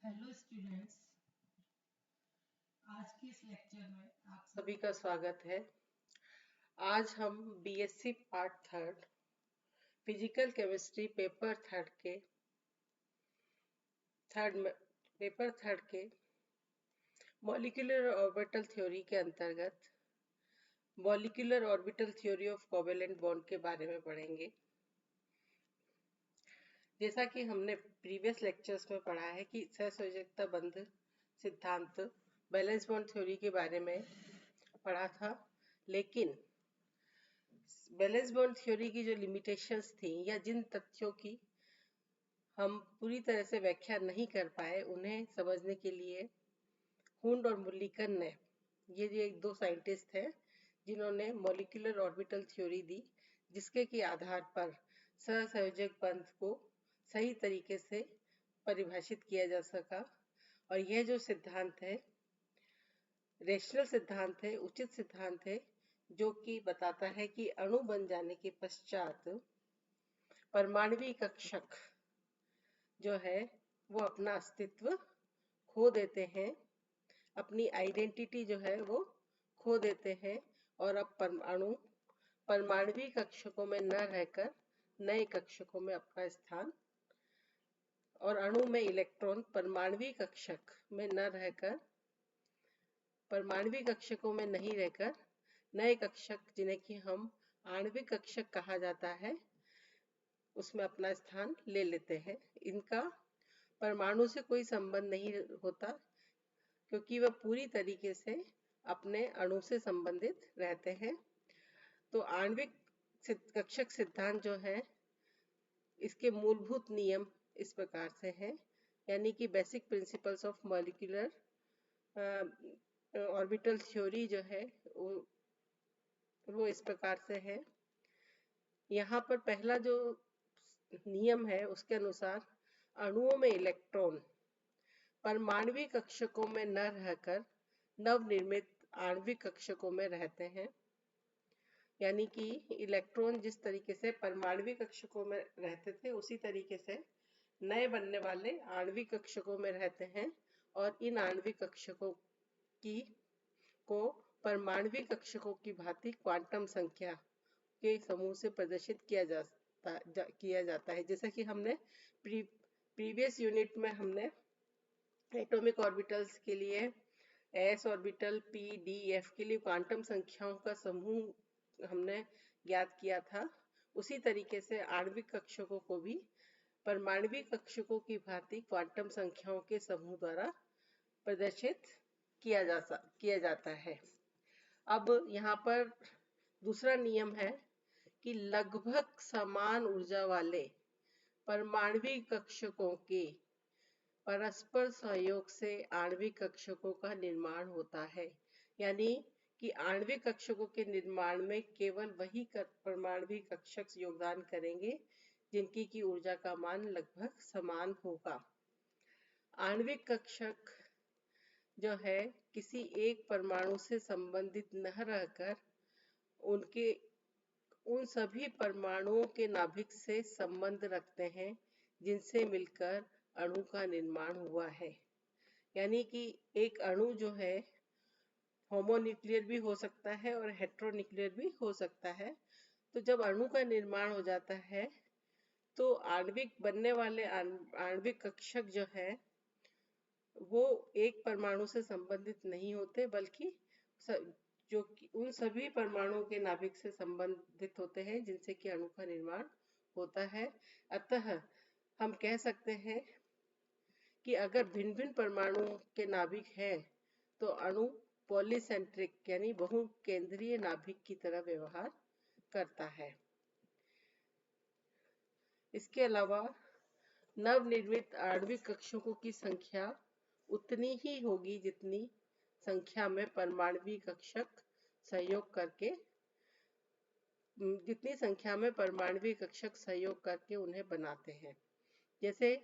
Hello students, आज के इस लेक्चर में आप सभी का स्वागत है। आज हम BSc part third physical chemistry paper third के मॉलिक्यूलर ऑर्बिटल थ्योरी के अंतर्गत molecular orbital theory of covalent bond के बारे में पढ़ेंगे। जैसा कि हमने प्रीवियस लेक्चर्स में पढ़ा है कि सहसंयोजकता बंध सिद्धांत बैलेंस बॉन्ड थ्योरी के बारे में पढ़ा था, लेकिन बैलेंस बॉन्ड थ्योरी की जो लिमिटेशंस थी या जिन तथ्यों की हम पूरी तरह से व्याख्या नहीं कर पाए, उन्हें समझने के लिए हुंड और मुल्लिकन ने ये दो साइंटिस्ट हैं जिन्होंने मॉलिक्यूलर ऑर्बिटल थ्योरी दी, जिसके के आधार पर सहसंयोजक बंध को सही तरीके से परिभाषित किया जा सका। और यह जो सिद्धांत है रेशनल सिद्धांत है, उचित सिद्धांत है, जो कि बताता है कि अणु बन जाने के पश्चात परमाणु कक्षक जो है वो अपना अस्तित्व खो देते हैं, अपनी आइडेंटिटी जो है वो खो देते हैं और अब परमाणु कक्षकों में न रहकर नए कक्षकों में अपना स्थान, और अणु में इलेक्ट्रॉन परमाणु कक्षक में न रहकर परमाणु कक्षकों में नहीं रहकर नए कक्षक, जिन्हें कि हम आणविक कक्षक कहा जाता है, उसमें अपना स्थान ले लेते हैं। इनका परमाणु से कोई संबंध नहीं होता, क्योंकि वह पूरी तरीके से अपने अणु से संबंधित रहते हैं। तो आणविक कक्षक सिद्धांत जो है, इसके मूलभूत नियम इस प्रकार से हैं, यानी कि basic principles of molecular orbital theory जो है वो इस प्रकार से है। यहाँ पर पहला जो नियम है उसके अनुसार अणुओं में इलेक्ट्रॉन परमाणु कक्षकों में न रहकर नवनिर्मित आणविक कक्षकों में रहते हैं, यानी कि इलेक्ट्रॉन जिस तरीके से परमाणु कक्षकों में रहते थे उसी तरीके से नए बनने वाले आणविक कक्षकों में रहते हैं। और इन आणविक कक्षकों को परमाणु कक्षकों की भांति क्वांटम संख्या के समूह से प्रदर्शित किया जाता है। जैसा कि हमने प्रीवियस यूनिट में हमने एटॉमिक ऑर्बिटल्स के लिए S orbital, P, D, F के लिए क्वांटम संख्याओं का समूह हमने ज्ञात किया था। उसी तरीके से आणविक कक्षकों को भी परमाणु कक्षकों की भांति क्वांटम संख्याओं के समूह द्वारा प्रदर्शित किया जाता है। अब यहाँ पर दूसरा नियम है कि लगभग समान ऊर्जा वाले परमाणु कक्षकों के परस्पर सहयोग से आणविक कक्षकों का निर्माण होता है, यानी कि आणविक कक्षकों के निर्माण में केवल वही परमाणु कक्षक योगदान करेंगे जिनकी की ऊर्जा का मान लगभग समान होगा। आणविक कक्षक जो है किसी एक परमाणु से संबंधित न रहकर उन सभी परमाणुओं के नाभिक से संबंध रखते हैं जिनसे मिलकर अणु का निर्माण हुआ है। यानी कि एक अणु जो है होमोन्यूक्लियर भी हो सकता है और हेटेरोन्यूक्लियर भी हो सकता है। तो जब अणु का निर्माण हो जाता है तो आणविक बनने वाले आणविक कक्षक जो है वो एक परमाणु से संबंधित नहीं होते, बल्कि जो कि उन सभी परमाणुओं के नाभिक से संबंधित होते हैं जिनसे कि अणु का निर्माण होता है। अतः हम कह सकते हैं कि अगर भिन्न भिन्न परमाणुओं के नाभिक हैं तो अणु पॉलीसेंट्रिक यानी बहुकेंद्रीय नाभिक की तरह व्यवहार करता है। इसके अलावा नवनिर्मित आणविक कक्षकों की संख्या उतनी ही होगी जितनी संख्या में परमाणु कक्षक सहयोग करके उन्हें बनाते हैं। जैसे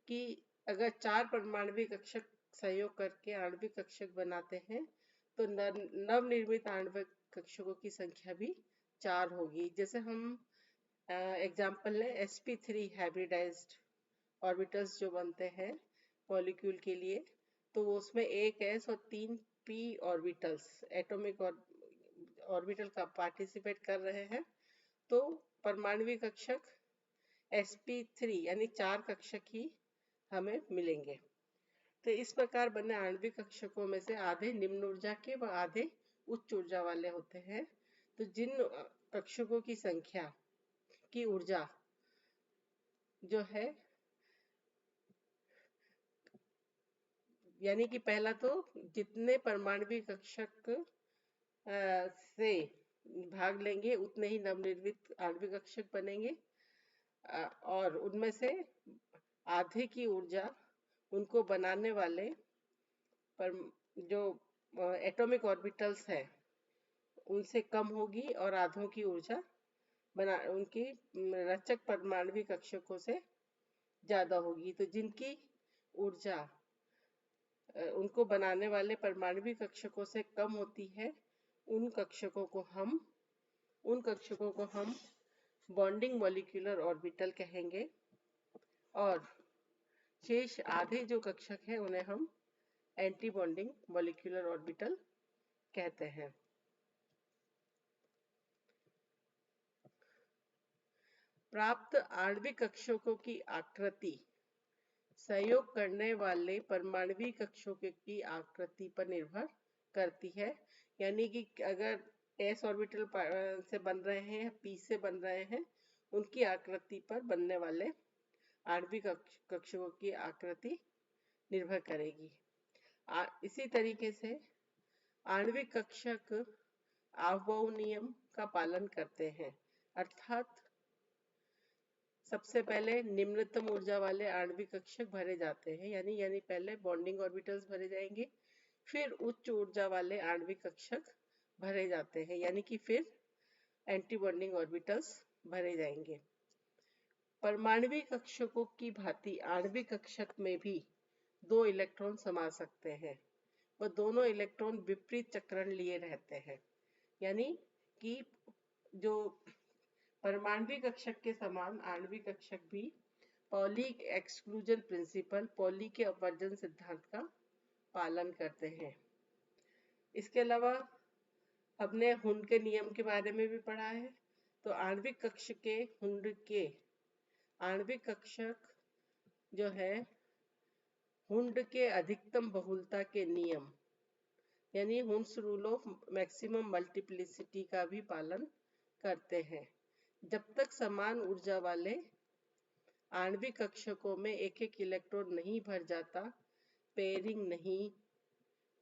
कि अगर 4 परमाणु कक्षक सहयोग करके आणविक कक्षक बनाते हैं तो नवनिर्मित आणविक कक्षकों की संख्या भी 4 होगी। जैसे हम एग्जाम्पल लें sp3 हाइब्रिडाइज्ड ऑर्बिटल्स जो बनते हैं मॉलिक्यूल के लिए, तो उसमें एक s और 3 p ऑर्बिटल्स एटॉमिक ऑर्बिटल का पार्टिसिपेट कर रहे हैं, तो परमाणविक कक्षक sp3 यानी 4 कक्षक ही हमें मिलेंगे। तो इस प्रकार बने आणविक कक्षकों में से आधे निम्न ऊर्जा के व आधे उच्च ऊर्जा वाले होते हैं। तो जिन कक्षकों की संख्या की ऊर्जा जो है, यानी कि पहला तो जितने परमाणविक कक्षक से भाग लेंगे उतने ही नवनिर्मित आणविक कक्षक बनेंगे, और उनमें से आधे की ऊर्जा उनको बनाने वाले पर जो एटॉमिक ऑर्बिटल्स है उनसे कम होगी, और आधों की ऊर्जा उनकी रचक परमाणविक कक्षकों से ज्यादा होगी। तो जिनकी ऊर्जा उनको बनाने वाले परमाणविक कक्षकों से कम होती है, उन कक्षकों को हम बॉन्डिंग मॉलिक्यूलर ऑर्बिटल कहेंगे, और शेष आधे जो कक्षक है उन्हें हम एंटी बॉन्डिंग मॉलिक्यूलर ऑर्बिटल कहते हैं। प्राप्त आणविक कक्षकों की आकृति सहयोग करने वाले परमाणविक कक्षकों की आकृति पर निर्भर करती है। यानी कि अगर s ऑर्बिटल से बन रहे हैं, p से बन रहे हैं, उनकी आकृति पर बनने वाले आणविक कक्षकों की आकृति निर्भर करेगी। इसी तरीके से आणविक कक्षक अफबाउ नियम का पालन करते हैं, अर्थात सबसे पहले निम्नतम ऊर्जा वाले आणविक कक्षक भरे जाते हैं, यानी पहले बॉन्डिंग ऑर्बिटल्स भरे जाएंगे, फिर उच्च ऊर्जा वाले आणविक कक्षक भरे जाते हैं, यानी कि फिर एंटी बॉन्डिंग ऑर्बिटल्स भरे जाएंगे। परमाणविक कक्षकों की भांति आणविक कक्षक में भी 2 इलेक्ट्रॉन समा सकते हैं, वह दोनों इलेक्ट्रॉन विपरीत चक्रण लिए रहते हैं। यानी कि जो परमाणविक कक्षक के समान आणविक कक्षक भी पॉली एक्सक्लूजन प्रिंसिपल, पॉली के अपवर्जन सिद्धांत का पालन करते हैं। इसके अलावा हमने हुंड के नियम के बारे में भी पढ़ा है। तो आणविक कक्ष के हुंड के आणविक कक्षक जो है हुंड के अधिकतम बहुलता के नियम, यानी Hund's rule of maximum multiplicity का भी पालन करते हैं। जब तक समान ऊर्जा वाले आणविक कक्षकों में एक एक इलेक्ट्रॉन नहीं भर जाता, पेयरिंग नहीं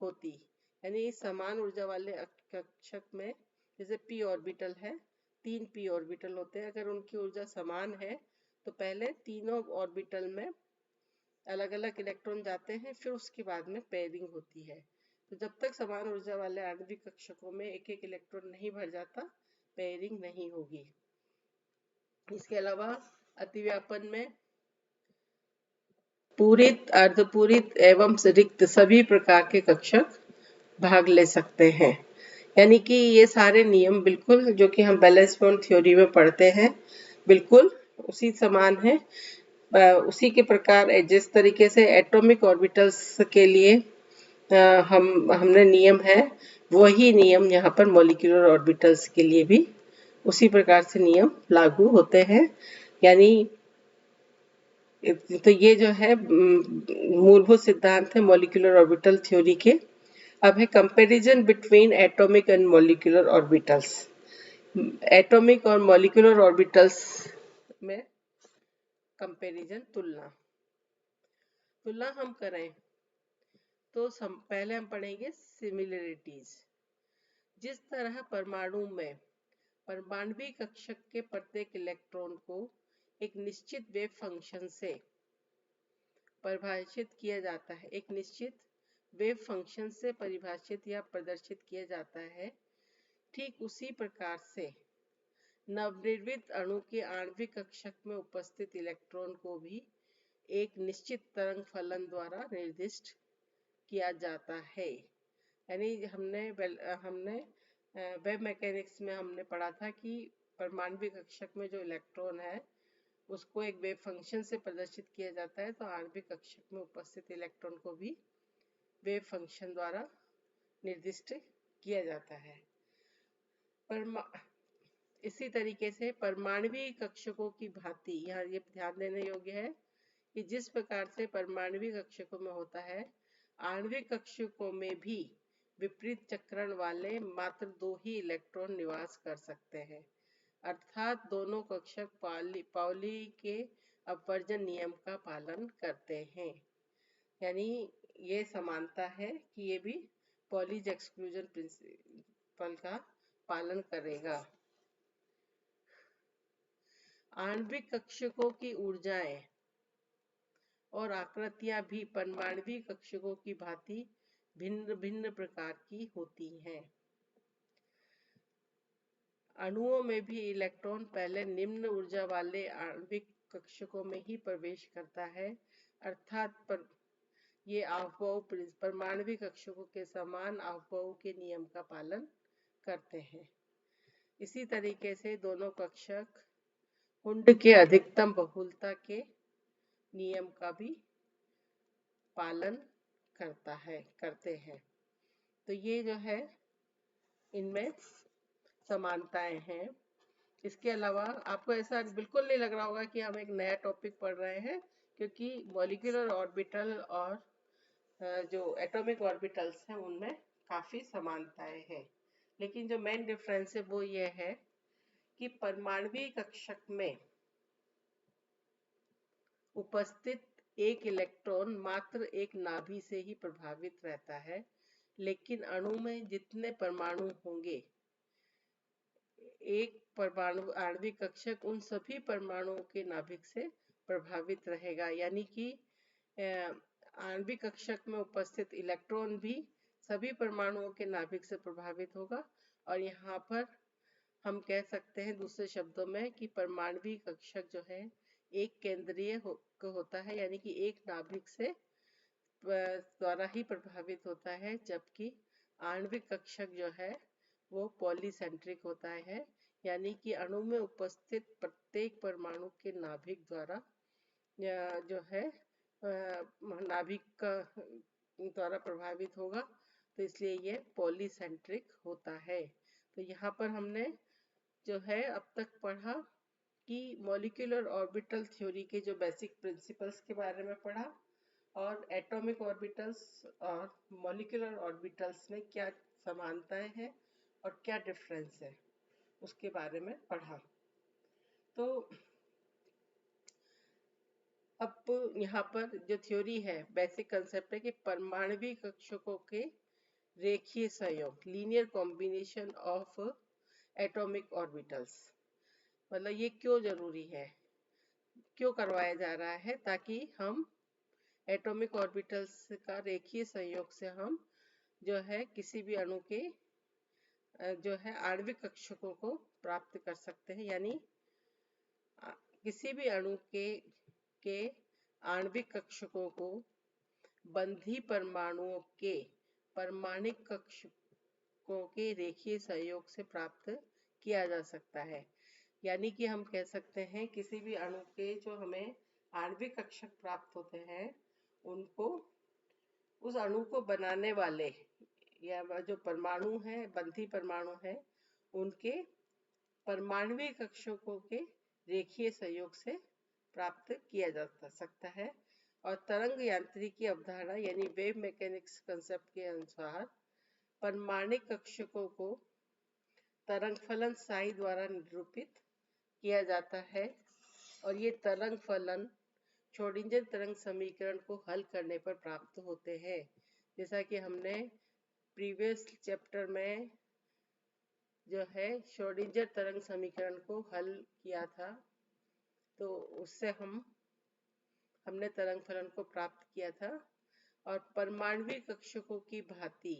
होती। यानी समान ऊर्जा वाले कक्षक में जैसे p ऑर्बिटल है, 3 p ऑर्बिटल होते हैं, अगर उनकी ऊर्जा समान है तो पहले तीनों ऑर्बिटल में अलग अलग इलेक्ट्रॉन जाते हैं, फिर उसके बाद में पेयरिंग होती है। तो जब तक समान ऊर्जा वाले आणविक कक्षकों में एक एक इलेक्ट्रॉन नहीं भर जाता, पेयरिंग नहीं होगी। इसके अलावा अतिव्यापन में पूरित, अर्धपूरित एवं रिक्त सभी प्रकार के कक्षक भाग ले सकते हैं। यानी कि ये सारे नियम बिल्कुल जो कि हम बैलेंस बॉन्ड थ्योरी में पढ़ते हैं, बिल्कुल उसी समान है। उसी के प्रकार जिस तरीके से एटॉमिक ऑर्बिटल्स के लिए हमने नियम है, वही नियम यहाँ पर मॉलिक्यूलर ऑर्बिटल्स के लिए भी उसी प्रकार से नियम लागू होते हैं। यानी तो ये जो है मूलभूत सिद्धांत है मॉलिक्यूलर ऑर्बिटल थ्योरी के। अब है comparison between atomic and molecular orbitals. Atomic और मॉलिक्यूलर ऑर्बिटल्स में कंपैरिजन, तुलना हम करें तो पहले हम पढ़ेंगे सिमिलरिटीज। जिस तरह परमाणु में परमाणविक कक्षक के प्रत्येक इलेक्ट्रॉन को एक निश्चित वेव फंक्शन से परिभाषित किया जाता है, एक निश्चित वेव फंक्शन से परिभाषित या प्रदर्शित किया जाता है, ठीक उसी प्रकार से नवनिर्मित अणु के आणविक कक्षक में उपस्थित इलेक्ट्रॉन को भी एक निश्चित तरंग फलन द्वारा निर्दिष्ट किया जाता है। यानी हमने वेव मैकेनिक्स में हमने पढ़ा था कि परमाणविक कक्षक में जो इलेक्ट्रॉन है उसको एक वेव फंक्शन से प्रदर्शित किया जाता है, तो आणविक कक्षक में उपस्थित इलेक्ट्रॉन को भी वेव फंक्शन द्वारा निर्दिष्ट किया जाता है। इसी तरीके से परमाणुवीय कक्षकों की भांति यहाँ ये ध्यान देने योग्य है कि जिस प्रकार से परमाणुवीय कक्षकों में होता है, आणविक कक्षकों में भी विपरीत चक्रण वाले मात्र 2 ही इलेक्ट्रॉन निवास कर सकते हैं, अर्थात दोनों कक्षक पाउली के अपवर्जन नियम का पालन करते हैं। यानी ये समानता है कि ये भी पॉलीज एक्सक्लूजन प्रिंसिपल का पालन करेगा। आणविक कक्षकों की ऊर्जाएं और आकृतियां भी परमाणुवीय कक्षकों की भांति भिन्न भिन्न प्रकार की होती हैं। अणुओं में भी इलेक्ट्रॉन पहले निम्न ऊर्जा वाले आणविक कक्षकों में ही प्रवेश करता है, अर्थात ये अफबाऊ परमाणुवीय कक्षकों के समान अफबाऊ के नियम का पालन करते हैं। इसी तरीके से दोनों कक्षक कुंड के अधिकतम बहुलता के नियम का भी पालन करते हैं। तो ये जो है इनमें समानताएं हैं। इसके अलावा आपको ऐसा बिल्कुल नहीं लग रहा होगा कि हम एक नया टॉपिक पढ़ रहे हैं, क्योंकि मॉलिक्यूलर ऑर्बिटल और जो एटॉमिक ऑर्बिटल्स हैं उनमें काफी समानताएं हैं। लेकिन जो मेन डिफरेंस है वो ये है कि परमाणुवीय कक्षक में उपस्थित एक इलेक्ट्रॉन मात्र एक नाभि से ही प्रभावित रहता है, लेकिन अणु में जितने परमाणु होंगे, एक परमाणु आणविक कक्षक उन सभी परमाणुओं के नाभिक से प्रभावित रहेगा। यानी कि आणविक कक्षक में उपस्थित इलेक्ट्रॉन भी सभी परमाणुओं के नाभिक से प्रभावित होगा। और यहाँ पर हम कह सकते हैं दूसरे शब्दों में कि परमाणुवीय कक्षक जो है एक केंद्रीय होता है, यानी कि एक नाभिक से द्वारा ही प्रभावित होता है, जबकि आणविक कक्षक जो है वो पॉलीसेंट्रिक होता है, यानी कि अणु में उपस्थित प्रत्येक परमाणु के नाभिक द्वारा जो है नाभिक द्वारा प्रभावित होगा, तो इसलिए ये पॉलीसेंट्रिक होता है। तो यहाँ पर हमने जो है अब तक पढ़ा कि मॉलिक्यूलर ऑर्बिटल थ्योरी के जो बेसिक प्रिंसिपल्स के बारे में पढ़ा, और एटॉमिक ऑर्बिटल्स और मॉलिक्यूलर ऑर्बिटल्स में क्या समानताएं हैं और क्या डिफरेंस है उसके बारे में पढ़ा। तो अब यहाँ पर जो थ्योरी है, बेसिक कंसेप्ट है कि परमाणुवीय कक्षकों के रेखीय संयोग, linear combination of atomic orbitals, मतलब ये क्यों जरूरी है, क्यों करवाया जा रहा है, ताकि हम एटॉमिक ऑर्बिटल्स का रेखीय संयोग से हम जो है किसी भी अणु के जो है आणविक कक्षकों को प्राप्त कर सकते हैं। यानी किसी भी अणु के आणविक कक्षकों को बंधी परमाणुओं के परमाणिक कक्षकों के रेखीय संयोग से प्राप्त किया जा सकता है। यानी कि हम कह सकते हैं किसी भी अणु के जो हमें आणविक कक्षक प्राप्त होते हैं, उनको उस अणु को बनाने वाले या जो परमाणु है, बंधी परमाणु है, उनके परमाणुवीय कक्षकों के रेखीय संयोग से प्राप्त किया जा सकता है। और तरंग यांत्रिकी अवधारणा यानी वेव मैकेनिक्स कंसेप्ट के अनुसार परमाणिक कक्षकों को तरंग फलन साई द्वारा निरूपित किया जाता है, और ये तरंग फलन श्रोडिंगर तरंग समीकरण को हल करने पर प्राप्त होते हैं। जैसा कि हमने प्रीवियस चैप्टर में जो है श्रोडिंगर तरंग समीकरण को हल किया था, तो उससे हमने तरंग फलन को प्राप्त किया था। और परमाणुवीय कक्षकों की भांति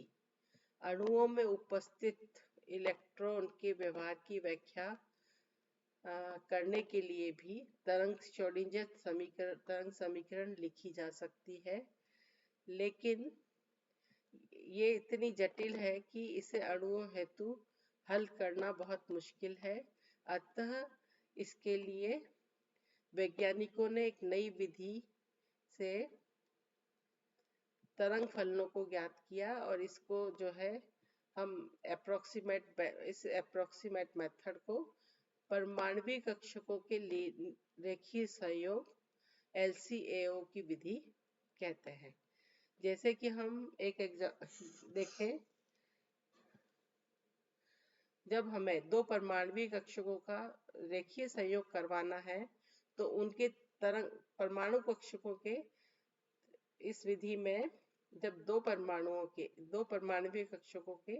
अणुओं में उपस्थित इलेक्ट्रॉन के व्यवहार की व्याख्या करने के लिए भी श्रोडिंगर तरंग समीकरण लिखी जा सकती है, लेकिन ये इतनी जटिल है कि इसे अणुओं हेतु हल करना बहुत मुश्किल है। अतः इसके लिए वैज्ञानिकों ने एक नई विधि से तरंग फलनों को ज्ञात किया और इसको जो है हम इस अप्रोक्सीमेट मेथड को परमाणविक कक्षकों के रेखीय सहयोग LCAO की विधि कहते हैं। जैसे कि हम एक देखें, जब हमें दो परमाणविक कक्षकों का रेखीय संयोग करवाना है तो उनके परमाणु कक्षकों के इस विधि में जब दो परमाणविक कक्षकों के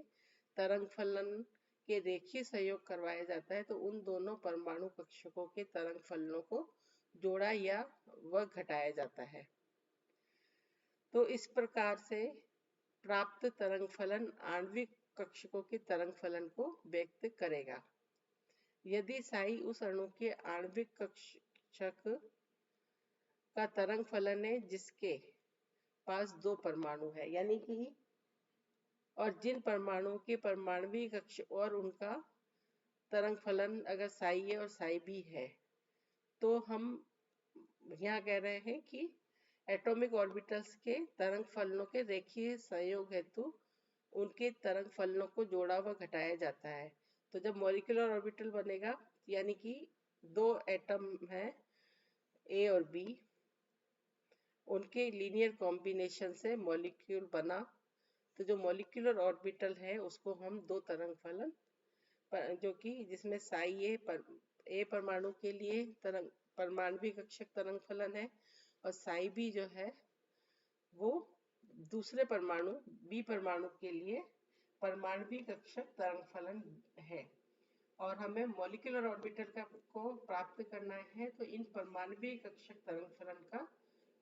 तरंग फलन के रेखीय संयोग करवाया जाता है तो उन दोनों परमाणु कक्षकों के तरंग फलनों को जोड़ा या व घटाया जाता है। तो इस प्रकार से प्राप्त तरंग फलन आणविक कक्षकों के तरंग फलन को व्यक्त करेगा। यदि साई उस अणु के आणविक कक्षक का तरंग फलन है जिसके पास दो परमाणु है, यानी कि और जिन परमाणुओं के परमाणविक कक्ष और उनका तरंग फलन अगर साई ए और साई बी है, तो हम यहाँ कह रहे हैं कि एटॉमिक ऑर्बिटल्स के तरंग फलनों के रेखीय संयोग हेतु उनके तरंग फलनों को जोड़ा व घटाया जाता है। तो जब मॉलिक्यूलर ऑर्बिटल बनेगा, यानी कि दो एटम है ए और बी, उनके लीनियर कॉम्बिनेशन से मॉलिक्यूल बना, तो जो मॉलिक्यूलर ऑर्बिटल है उसको हम दो तरंग फलन जो कि जिसमें साई ए परमाणु के लिए परमाणविक कक्षक तरंग फलन है और साई बी जो है वो दूसरे परमाणु बी परमाणु के लिए परमाणविक कक्षक तरंग फलन है, और हमें मॉलिक्यूलर ऑर्बिटल को प्राप्त करना है तो इन परमाणविक कक्षक तरंग फलन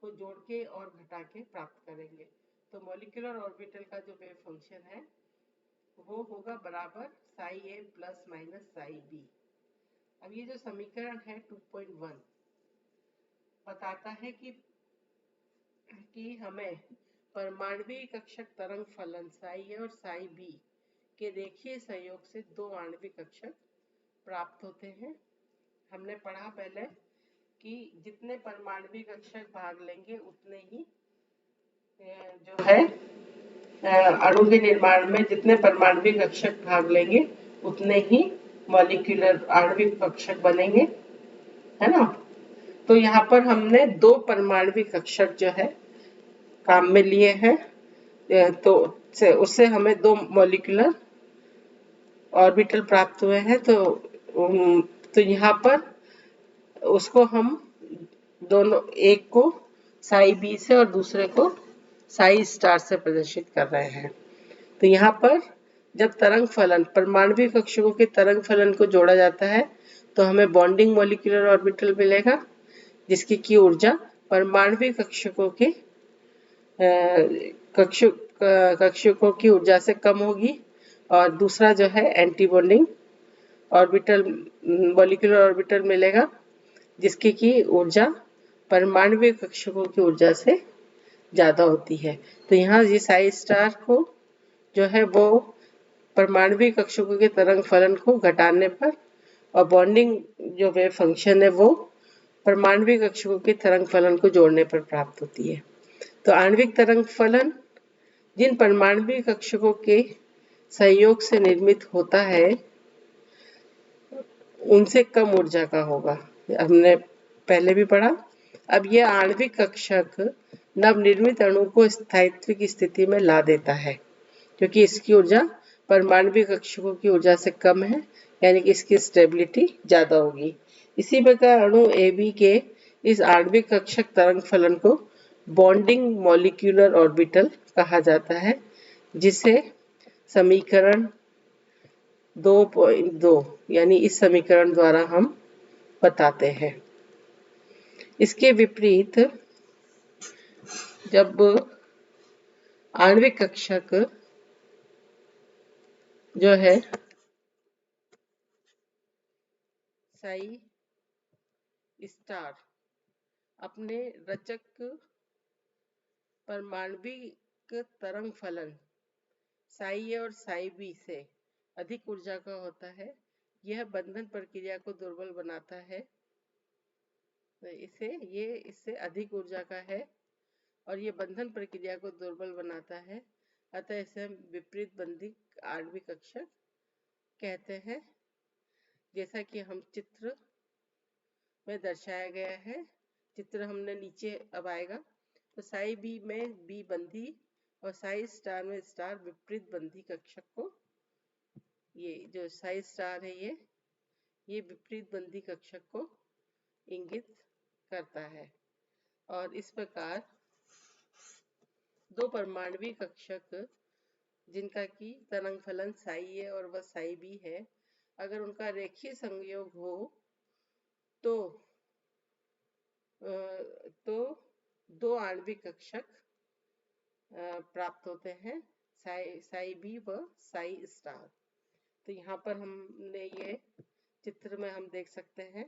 को जोड़ के और घटा के प्राप्त करेंगे। तो मॉलिक्यूलर ऑर्बिटल का जो वेव फंक्शन है वो होगा बराबर Sai A plus minus psi B. अब ये जो समीकरण है 2.1 बताता है कि हमें परमाणविक कक्षक तरंग फलन साई ए और साई बी के रेखीय संयोग से दो आणविक कक्षक प्राप्त होते हैं। हमने पढ़ा पहले कि जितने परमाणविक कक्षक भाग लेंगे उतने ही जो है अणु के निर्माण में जितने परमाणविक कक्षक भाग लेंगे उतने ही मॉलिक्यूलर आणविक कक्षक बनेंगे, है ना। तो यहाँ पर हमने दो परमाणविक कक्षक जो है काम में लिए हैं, तो उससे हमें दो मॉलिक्यूलर ऑर्बिटल प्राप्त हुए हैं। तो यहाँ पर उसको हम दोनों, एक को साई बी से और दूसरे को साई स्टार से प्रदर्शित कर रहे हैं। तो यहाँ पर जब तरंग फलन परमाणविक कक्षकों के तरंग फलन को जोड़ा जाता है तो हमें बॉन्डिंग मॉलिक्यूलर ऑर्बिटल मिलेगा जिसकी की ऊर्जा परमाणविक कक्षकों के कक्षकों की ऊर्जा से कम होगी, और दूसरा जो है anti bonding orbital molecular orbital मिलेगा जिसकी की ऊर्जा परमाणविक कक्षकों की ऊर्जा से ज्यादा होती है। तो यहाँ ये साई स्टार को जो है वो परमाणविक कक्षकों के तरंग फलन को घटाने पर और बॉन्डिंग जो वेव फंक्शन है वो परमाणविक कक्षकों के तरंग फलन को जोड़ने पर प्राप्त होती है। तो आणविक तरंग फलन जिन परमाणविक कक्षकों के संयोग से निर्मित होता है उनसे कम ऊर्जा का होगा, हमने पहले भी पढ़ा। अब यह आणविक कक्षक नवनिर्मित अणु को स्थायित्व की स्थिति में ला देता है क्योंकि इसकी ऊर्जा परमाणविक कक्षकों की ऊर्जा से कम है, यानी कि इसकी स्टेबिलिटी ज्यादा होगी। इसी प्रकार अणु AB के इस आणविक कक्षक तरंग फलन को बॉन्डिंग मॉलिक्यूलर ऑर्बिटल कहा जाता है, जिसे समीकरण 2.2 यानी इस समीकरण द्वारा हम बताते हैं। इसके विपरीत जब आणविक कक्षक जो है साई स्टार अपने रचक परमाणविक तरंग फलन साई ए और साई बी से अधिक ऊर्जा का होता है, यह बंधन प्रक्रिया को दुर्बल बनाता है इससे अधिक ऊर्जा का है और ये बंधन प्रक्रिया को दुर्बल बनाता है, अतः इसे हम विपरीत बंधी आणविक कक्षक कहते हैं। जैसा कि हम चित्र में दर्शाया गया है, चित्र हमने नीचे अब आएगा, तो साई बी में बी बंधी और साई स्टार में स्टार विपरीत बंधी कक्षक को, ये जो साई स्टार है ये विपरीत बंधी कक्षक को इंगित करता है। और इस प्रकार दो परमाणु कक्षक जिनका की तरंग फलन साई ए और वह साई बी है, अगर उनका रेखीय संयोग हो तो दो आणविक कक्षक प्राप्त होते हैं, साई बी व साई स्टार। तो यहाँ पर हमने ये चित्र में हम देख सकते हैं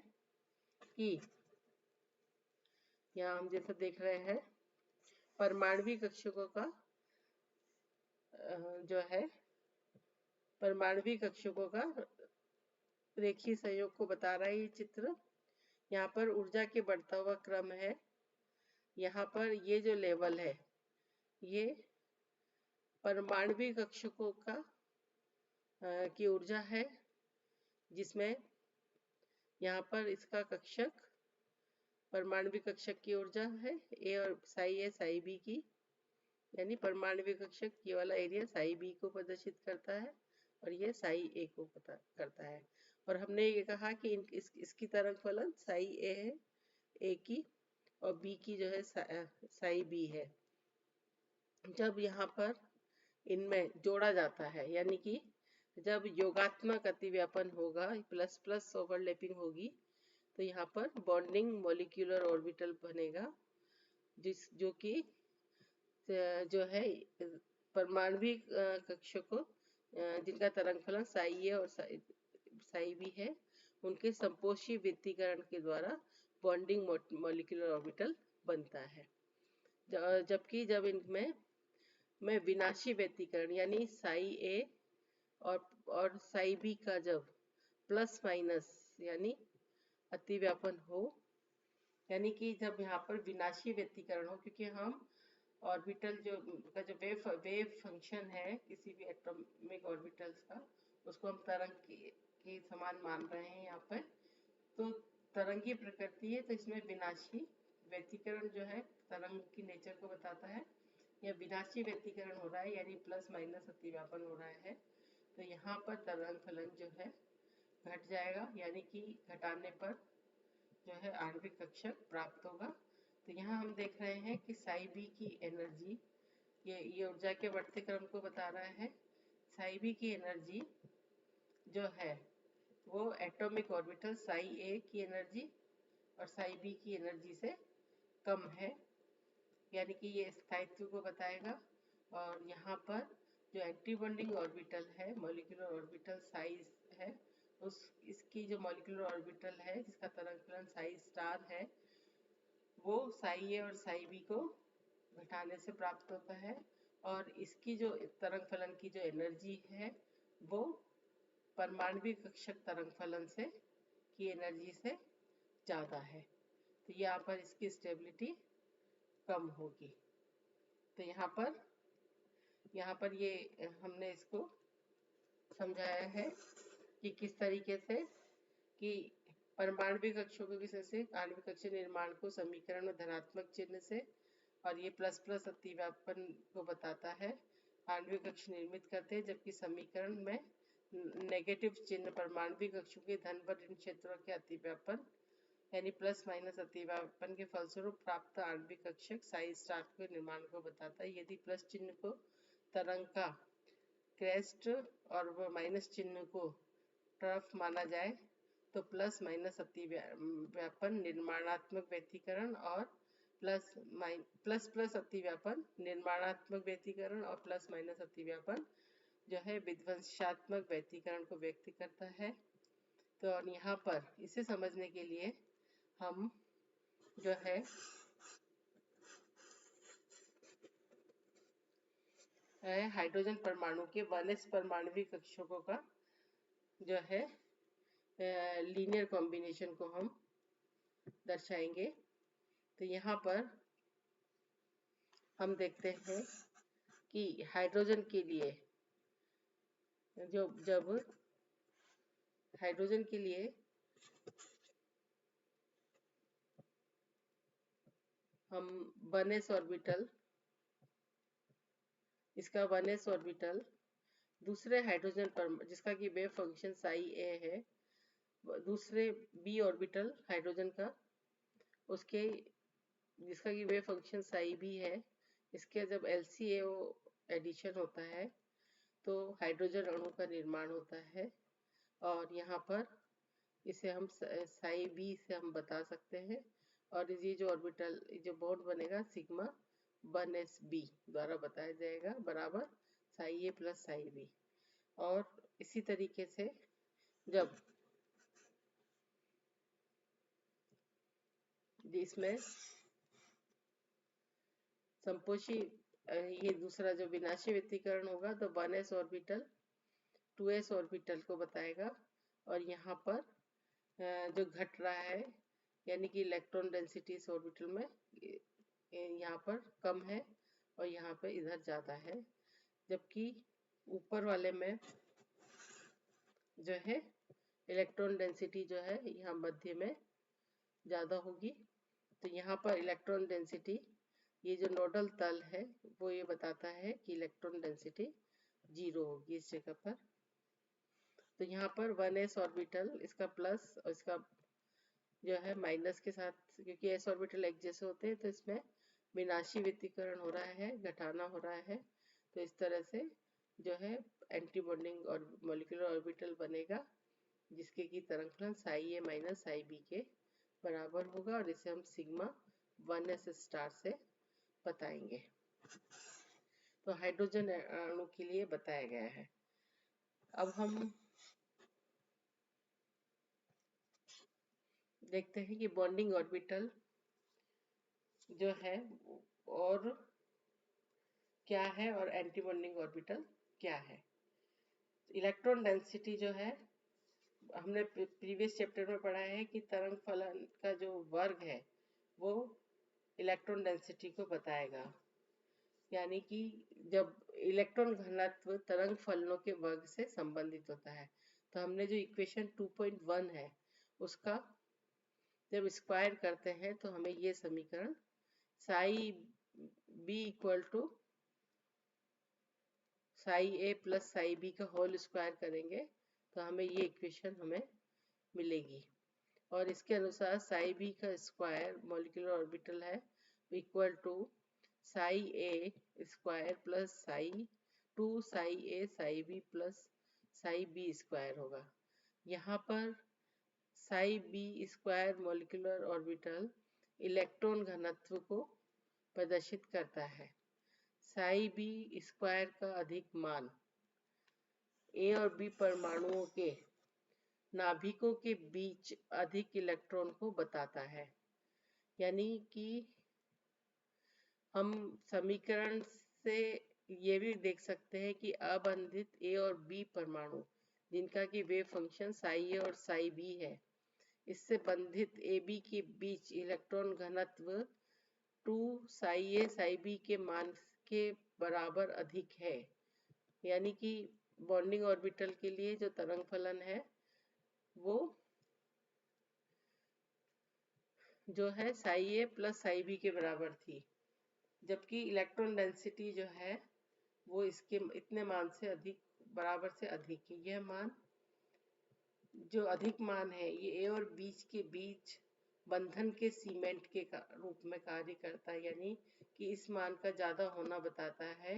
कि यहाँ हम जैसा देख रहे हैं परमाणु कक्षकों का जो है परमाणु कक्षकों का रेखीय संयोग को बता रहा है ये चित्र। यहाँ पर ऊर्जा के बढ़ता हुआ क्रम है, यहाँ पर ये जो लेवल है ये परमाणु कक्षकों का की ऊर्जा है, जिसमें यहाँ पर इसका कक्षक परमाणु कक्षक की ऊर्जा है ए और साई बी की, यानी परमाणु कक्षक ये वाला एरिया साई बी को प्रदर्शित करता है और ये साई ए को पता करता है। और हमने ये कहा कि इसकी तरंग फलन साई ए है, ए की, और बी की जो है साई बी है। जब यहाँ पर इनमें जोड़ा जाता है, यानी कि जब योगात्मक अतिव्यापन होगा, प्लस प्लस ओवरलैपिंग होगी, तो यहाँ पर बॉन्डिंग मॉलिक्यूलर ऑर्बिटल बनेगा, जो कि जो है परमाणु कक्षकों जिनका तरंग फलन साई ए और साई बी है, उनके संपोषी व्यतिकरण के द्वारा बॉन्डिंग मॉलिक्यूलर ऑर्बिटल बनता है। जबकि जब इनमें विनाशी व्यतिकरण यानी साई ए और साई बी का जब प्लस माइनस यानी अतिव्यापन हो, यानी कि जब यहाँ पर विनाशी व्यतिकरण हो, क्योंकि हम ऑर्बिटल जो वेव फंक्शन है किसी भी एटॉमिक ऑर्बिटल्स का, उसको हम तरंग के समान मान रहे हैं यहाँ पर, तो तरंग की प्रकृति है, तो इसमें विनाशी व्यतिकरण जो है तरंग की नेचर को बताता है, या विनाशी व्यतिकरण हो रहा है यानी प्लस माइनस अतिव्यापन हो रहा है, तो यहाँ पर तरंग फलन जो है घट जाएगा, यानी कि घटाने पर जो है आणविक कक्षक प्राप्त होगा। तो यहाँ हम देख रहे हैं कि साई बी की एनर्जी, ये ऊर्जा के बढ़ते क्रम को बता रहा है। साई बी की एनर्जी जो है वो एटॉमिक ऑर्बिटल साई ए की एनर्जी और साई बी की एनर्जी से कम है, यानी कि ये स्थायित्व को बताएगा। और यहाँ पर जो एंटी बॉन्डिंग ऑर्बिटल है, मॉलिक्यूलर ऑर्बिटल साइज है, इसकी जो मॉलिक्यूलर ऑर्बिटल है जिसका तरंग फलन साई स्टार है, वो साई ए और साई बी को घटाने से प्राप्त होता है, और इसकी जो तरंग फलन की जो एनर्जी है वो परमाणु कक्षक तरंग फलन से की एनर्जी से ज़्यादा है, तो यहाँ पर इसकी स्टेबिलिटी कम होगी। तो यहाँ पर ये हमने इसको समझाया है कि किस तरीके से कि परमाणु कक्षकों की से आणविक कक्षक निर्माण को समीकरण में धनात्मक चिन्ह से, और ये प्लस प्लस अतिव्यापन को बताता है, आणविक कक्ष निर्मित करते हैं, जबकि समीकरण में नेगेटिव चिन्ह परमाणु कक्षों के धन व ऋण क्षेत्रों के अतिव्यापन यानी प्लस माइनस अतिव्यापन के फलस्वरूप प्राप्त आणविक कक्षक साई स्टार के निर्माण को बताता है। यदि प्लस चिन्ह को तरंग का क्रेस्ट और माइनस चिन्ह को ट्रफ माना जाए, तो प्लस माइनस अतिव्यापन निर्माणात्मक व्यतिकरण और प्लस प्लस अतिव्यापन निर्माणात्मक व्यतिकरण और प्लस माइनस अतिव्यापन जो है विध्वंसात्मक व्यतिकरण को व्यक्त करता है। तो और यहाँ पर इसे समझने के लिए हम जो है हाइड्रोजन परमाणु के 1s परमाणु कक्षकों का जो है लीनियर कॉम्बिनेशन को हम दर्शाएंगे। तो यहाँ पर हम देखते हैं कि हाइड्रोजन के लिए जब हाइड्रोजन के लिए हम 1s ऑर्बिटल, इसका 1s ऑर्बिटल दूसरे हाइड्रोजन पर जिसका कि वेव फंक्शन साई ए है, दूसरे b ऑर्बिटल हाइड्रोजन का उसके जिसका कि वेव फंक्शन साई बी है, इसके जब LCAO एडिशन होता है तो हाइड्रोजन अणु का निर्माण होता है। और यहाँ पर इसे हम साई बी से हम बता सकते हैं। और ये जो ऑर्बिटल जो बॉन्ड बनेगा सिग्मा 1sb द्वारा बताया जाएगा बराबर Sai A plus psi B. और इसी तरीके से जब इसमें संपोषी ये दूसरा जो विनाशी व्यतिकरण होगा तो 1s ऑर्बिटल 2s ऑर्बिटल को बताएगा। और यहाँ पर जो घट रहा है यानी कि इलेक्ट्रॉन डेंसिटी इस ऑर्बिटल में यहाँ पर कम है और यहाँ पर इधर ज़्यादा है, जबकि ऊपर वाले में जो है इलेक्ट्रॉन डेंसिटी जो है यहाँ मध्य में ज़्यादा होगी। तो यहाँ पर इलेक्ट्रॉन डेंसिटी ये जो नोडल तल है वो ये बताता है कि इलेक्ट्रॉन डेंसिटी 0 होगी इस जगह पर। तो यहाँ पर 1s ऑर्बिटल इसका प्लस और इसका जो है माइनस के साथ, क्योंकि s ऑर्बिटल एक जैसे होते हैं तो इसमें विनाशी व्यतिकरण हो रहा है, घटाना हो रहा है। तो इस तरह से जो है एंटी बॉन्डिंग और मॉलिक्यूलर ऑर्बिटल बनेगा जिसके की तरंग फलन साई ए माइनस साई बी के बराबर होगा और इसे हम सिग्मा 1s स्टार से बताएंगे। तो हाइड्रोजन अणु के लिए बताया गया है। अब हम देखते हैं कि बॉन्डिंग ऑर्बिटल जो है और क्या है और एंटी बॉन्डिंग ऑर्बिटल क्या है। इलेक्ट्रॉन डेंसिटी जो है हमने प्रीवियस चैप्टर में पढ़ा है कि तरंग फलन का जो वर्ग है वो इलेक्ट्रॉन डेंसिटी को बताएगा, यानी कि जब इलेक्ट्रॉन घनत्व तरंग फलनों के वर्ग से संबंधित होता है। तो हमने जो इक्वेशन 2.1 है उसका जब स्क्वायर करते हैं तो हमें ये समीकरण psi B equal to psi A plus psi B का होल स्क्वायर करेंगे तो हमें ये इक्वेशन हमें मिलेगी। और इसके अनुसार साई बी का स्क्वायर मॉलिक्यूलर ऑर्बिटल है equal to psi A square plus psi 2 psi A psi B plus psi B square होगा। यहाँ पर psi B square molecular orbital electron घनत्व को प्रदर्शित करता है। साई बी स्क्वायर का अधिक मान ए और बी परमाणुओं के नाभिकों के बीच अधिक इलेक्ट्रॉन को बताता है। यानी कि हम समीकरण से ये भी देख सकते हैं कि अबंधित ए और बी परमाणु जिनका कि वेव फंक्शन साई ए और साई बी है, इससे बंधित ए बी के बीच इलेक्ट्रॉन घनत्व 2 साई ए साई बी के मान के बराबर अधिक है। यानी कि बॉन्डिंग ऑर्बिटल के लिए जो तरंग फलन है वो जो है Sai A plus psi B के बराबर थी, जबकि इलेक्ट्रॉन डेंसिटी जो है वो इसके इतने मान से अधिक बराबर से अधिक है। यह मान जो अधिक मान है ये ए और बीच के बीच बंधन के सीमेंट के रूप में कार्य करता है, यानी कि इस मान का ज्यादा होना बताता है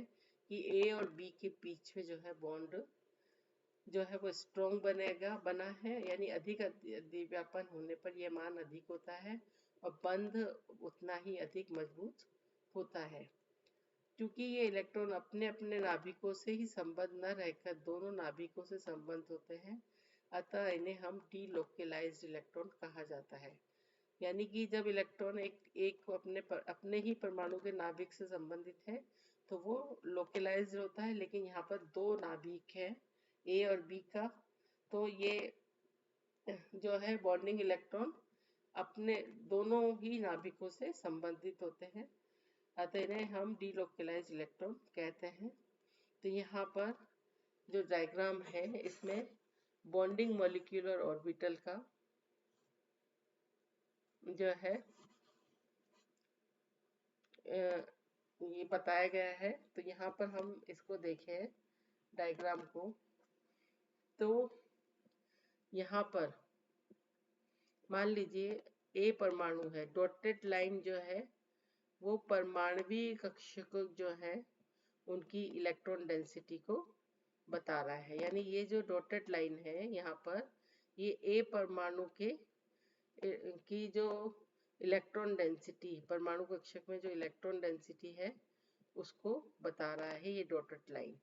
कि ए और बी के बीच में जो है बॉन्ड जो है वो स्ट्रॉन्ग बना है, यानी अधिक व्यापन होने पर यह मान अधिक होता है और बंध उतना ही अधिक मजबूत होता है। क्योंकि ये इलेक्ट्रॉन अपने अपने नाभिकों से ही संबद्ध न रहकर दोनों नाभिकों से संबद्ध होते हैं, अतः इन्हें हम डीलोकलाइज्ड इलेक्ट्रॉन कहा जाता है। यानी कि जब इलेक्ट्रॉन एक अपने ही परमाणु के नाभिक से संबंधित है तो वो लोकलाइज्ड होता है, लेकिन यहाँ पर दो नाभिक हैं ए और बी का, तो ये जो है बॉन्डिंग इलेक्ट्रॉन अपने दोनों ही नाभिकों से संबंधित होते हैं, अतः इन्हें हम डीलोकलाइज्ड इलेक्ट्रॉन कहते हैं। तो यहाँ पर जो डायग्राम है इसमें बॉन्डिंग मॉलिक्यूलर ऑर्बिटल का जो है ये बताया गया है। तो यहाँ पर हम इसको देखें डायग्राम को, तो यहाँ पर मान लीजिए ए परमाणु है, डॉटेड लाइन जो है वो परमाणुवीय कक्षक जो है उनकी इलेक्ट्रॉन डेंसिटी को बता रहा है। यानी ये जो डॉटेड लाइन है यहाँ पर, ये ए परमाणु के की जो इलेक्ट्रॉन डेंसिटी, परमाणु कक्षक में जो इलेक्ट्रॉन डेंसिटी है उसको बता रहा है ये डॉटेड लाइन।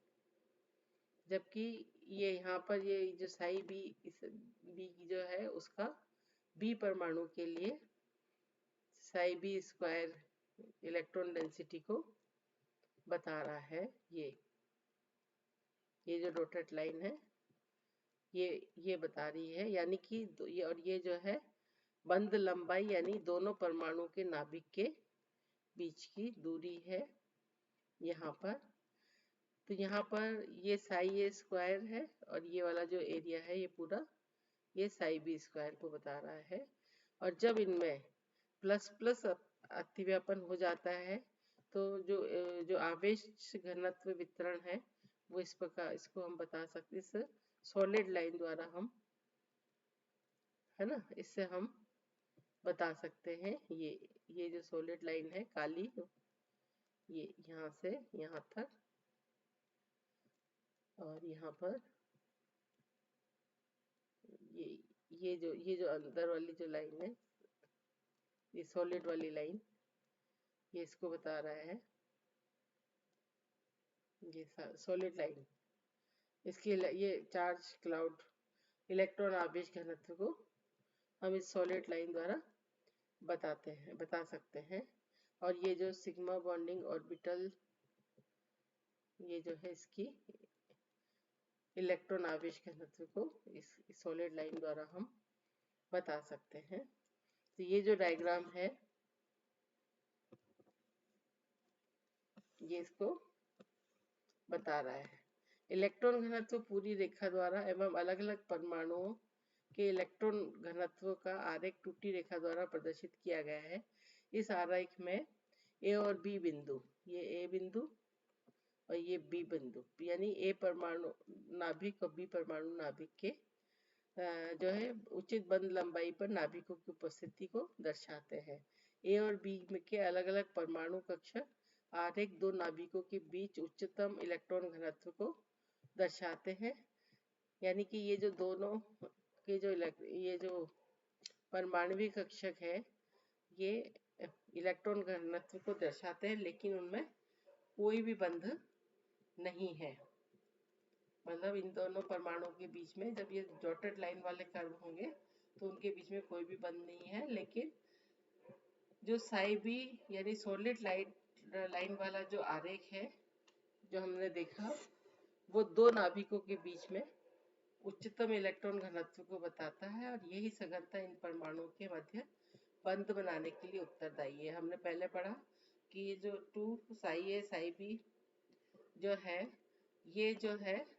जबकि ये यहाँ पर ये जो साई बी, इस बी जो है उसका बी परमाणु के लिए psi B square electron density को बता रहा है। ये जो डॉटेड लाइन है ये बता रही है, यानी कि ये और ये जो है बंध लंबाई, यानी दोनों परमाणु के नाभिक के बीच की दूरी है यहाँ पर। तो यहाँ पर ये साई ए स्क्वायर है और ये वाला जो एरिया है ये पूरा ये साई बी स्क्वायर को बता रहा है। और जब इनमें प्लस प्लस अतिव्यापन हो जाता है तो जो आवेश घनत्व वितरण है वो इस प्रकार, इसको हम बता सकते हैं इस सॉलिड लाइन द्वारा, हम है ना, इससे हम बता सकते हैं। ये जो सॉलिड लाइन है काली, ये यहाँ से यहाँ तक, और यहाँ पर ये जो अंदर वाली जो लाइन है, ये सॉलिड वाली लाइन, ये इसको बता रहा है। ये सॉलिड लाइन, इसकी ये चार्ज क्लाउड इलेक्ट्रॉन आवेश घनत्व को हम इस सॉलिड लाइन द्वारा बता सकते हैं। और ये जो सिग्मा बॉन्डिंग ऑर्बिटल, ये जो है इसकी इलेक्ट्रॉन आवेश घनत्व को इस सॉलिड लाइन द्वारा हम बता सकते हैं। तो ये जो डायग्राम है ये इसको बता रहा है। इलेक्ट्रॉन घनत्व पूरी रेखा द्वारा एवं अलग अलग परमाणुओं के इलेक्ट्रॉन घनत्व का आरेख टूटी रेखा द्वारा प्रदर्शित किया गया है। इस आरेख में ए और बी बिंदु, ये ए बिंदु और ये बी बिंदु, यानी ए परमाणु नाभिक और बी परमाणु नाभिक के जो है उचित बंध लंबाई पर नाभिकों की उपस्थिति को दर्शाते हैं। ए और बी के अलग अलग परमाणु कक्षक आरेख दो नाभिकों के बीच उच्चतम इलेक्ट्रॉन घनत्व को दर्शाते हैं। यानी कि ये जो दोनों के ये जो परमाणुविक कक्षक है ये इलेक्ट्रॉन घनत्व को दर्शाते हैं, लेकिन उनमें कोई भी बंध नहीं है। मतलब इन दोनों परमाणुओं के बीच में जब ये डॉटेड लाइन वाले कर्व होंगे तो उनके बीच में कोई भी बंध नहीं है। लेकिन जो साई बी यानी सॉलिड लाइन वाला जो आरेख है जो हमने देखा, वो दो नाभिकों के बीच में उच्चतम इलेक्ट्रॉन घनत्व को बताता है और यही सघनता इन परमाणुओं के मध्य बंध बनाने के लिए उत्तरदायी है। हमने पहले पढ़ा कि ये जो 2 साई ए साई बी जो है ये जो है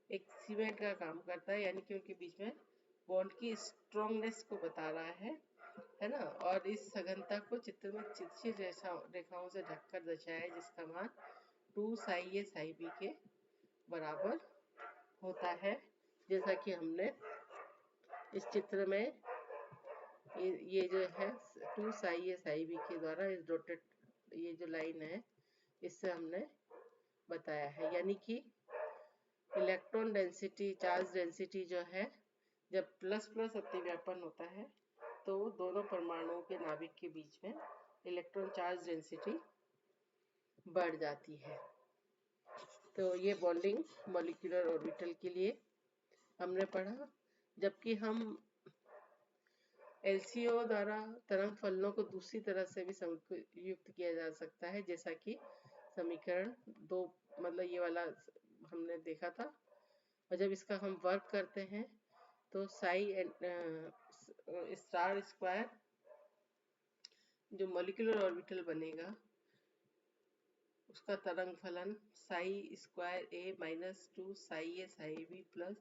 एक सीमेंट का काम करता है, यानी कि उनके बीच में बॉन्ड की स्ट्रॉन्गनेस को बता रहा है ना। और इस सघनता को चित्र में तिरछी रेखाओं से ढककर दर्शाया है, जिसका मान 2 साई ए साई बी के बराबर होता है। जैसा कि हमने इस चित्र में ये जो है 2 साई ए साई बी के द्वारा इस डॉटेड ये जो लाइन है इससे हमने बताया है। यानी कि इलेक्ट्रॉन डेंसिटी, चार्ज डेंसिटी जो है जब प्लस प्लस अतिव्यापन होता है तो दोनों परमाणुओं के नाभिक के बीच में इलेक्ट्रॉन चार्ज डेंसिटी बढ़ जाती है। तो ये बॉन्डिंग मॉलिक्यूलर ऑर्बिटल के लिए हमने पढ़ा। जबकि हम LCO द्वारा तरंग फलनों को दूसरी तरह से भी युक्त किया जा सकता है, जैसा कि समीकरण 2 मतलब ये वाला हमने देखा था। और जब इसका हम वर्क करते हैं तो साई स्टार स्क्वायर जो मॉलिक्यूलर ऑर्बिटल बनेगा उसका तरंग फलन psi square A minus 2 psi A psi B plus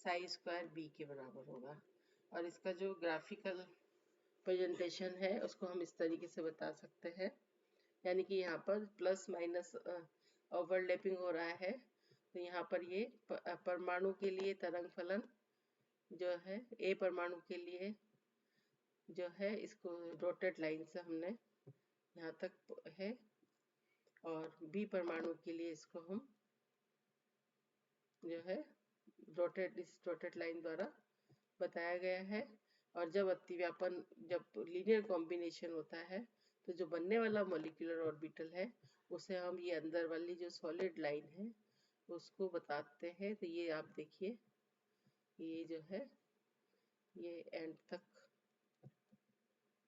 psi square B के बराबर होगा। और इसका जो ग्राफिकल प्रेजेंटेशन है उसको हम इस तरीके से बता सकते हैं, यानी कि यहाँ पर प्लस माइनस ओवरलैपिंग हो रहा है, तो यहाँ पर ये परमाणु के लिए तरंग फलन जो है ए परमाणु के लिए जो है इसको डॉटेड लाइन से हमने यहाँ तक है, और बी परमाणु के लिए इसको हम जो है इस डॉटेड लाइन द्वारा बताया गया है। और जब अतिव्यापन जब लीनियर कॉम्बिनेशन होता है तो जो बनने वाला मॉलिक्यूलर ऑर्बिटल है उसे हम ये अंदर वाली जो सॉलिड लाइन है उसको बताते हैं। तो ये आप देखिए, ये जो है ये एंड तक